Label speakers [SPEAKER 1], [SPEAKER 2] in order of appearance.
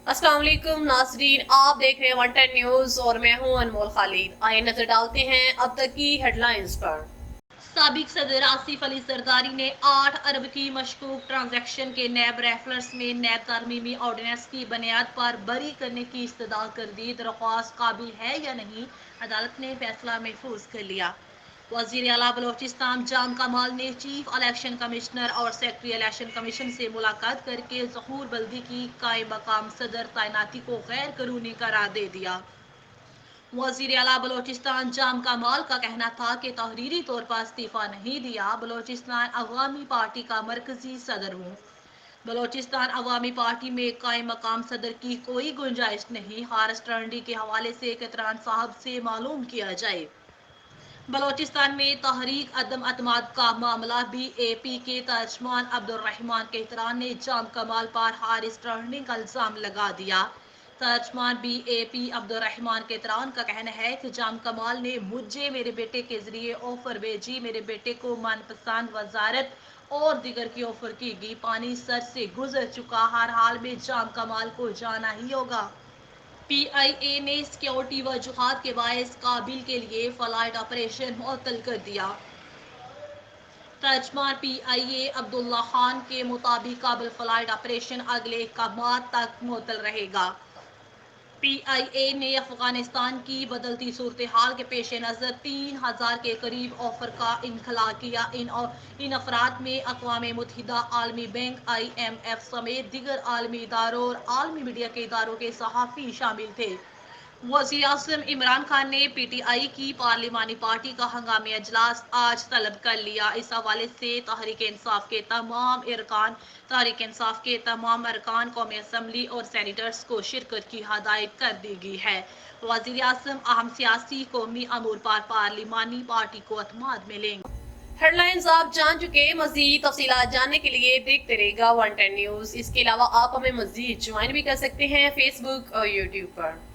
[SPEAKER 1] अस्सलाम वालेकुम नाजरीन, आप देख रहे हैं 110 न्यूज और मैं हूं अनमोल खालिद। आइए नजर डालते हैं अब तक की हेडलाइंस पर। साबिक सदर आसिफ अली जरदारी ने 8 अरब की मशकूक ट्रांजैक्शन के नैब रेफरेंस में नैब तरमीमी ऑर्डिनेंस की बुनियाद पर बरी करने की इस्तदा कर दी। दरख्वास्त काबिल है या नहीं, अदालत ने फैसला महफूज कर लिया। वज़ीर आला बलोचिस्तान जाम कमाल ने चीफ इलेक्शन कमिश्नर और सेक्रेटरी इलेक्शन कमीशन से मुलाकात करके ज़हूर बल्दी की कायम मकाम सदर तैनाती को गैर कानूनी करार दे दिया। वज़ीर आला बलोचिस्तान जाम कमाल का कहना था कि तहरीरी तौर पर इस्तीफ़ा नहीं दिया, बलोचिस्तान अवामी पार्टी का मरकजी सदर हूँ। बलोचिस्तान अवामी पार्टी में कायम मकाम सदर की कोई गुंजाइश नहीं, हारिस टर्नडी के हवाले से केतरान साहब से मालूम किया जाए। बलोचिस्तान में तहरीक अदम अतमाद का मामला BAP के तर्जमान अब्दुर्रहमान केतरान ने जाम कमाल पर हारिस टर्नडी का इल्जाम लगा दिया। तर्जमान BAP अब्दुर्रहमान केतरान का कहना है कि जाम कमाल ने मुझे मेरे बेटे के जरिए ऑफर भेजी, मेरे बेटे को मनपसंद वजारत और दिगर की ऑफर की गई, पानी सर से गुजर चुका, हर हाल में जाम कमाल को जाना ही होगा। PIA ने सिक्योरिटी वजूहात के बायस काबिल के लिए फ्लाइट ऑपरेशन मुअत्तल कर दिया। तर्जमान PIA अब्दुल्ला खान के मुताबिक काबिल फ्लाइट ऑपरेशन अगले माह तक मुअत्तल रहेगा। PIA ने अफगानिस्तान की बदलती सूरत हाल के पेश नज़र 3000 के करीब ऑफर का इनखला किया। इन अफराद में अक़वाम मुत्तहिदा, आलमी बैंक, IMF समेत दिगर आलमी इदारों और आलमी मीडिया के इदारों के सहाफ़ी शामिल थे। वज़ीर आज़म इमरान खान ने PTI की पार्लिमानी पार्टी का हंगामी अजलास आज तलब कर लिया। इस हवाले से तहरीक इंसाफ के तमाम अरकान कौमी असम्बली और सेनेटर्स को शिरकत की हदायत कर दी गई है। वज़ीर आज़म अहम सियासी कौमी अमूर पर पार्लिमानी पार्टी को अतमाद में लेंगे। हेडलाइंस आप जान चुके, मजीद तफसीलात जानने के लिए देखते रहेगा 110 न्यूज। इसके अलावा आप हमें मजीद ज्वाइन भी कर सकते हैं फेसबुक और यूट्यूब पर।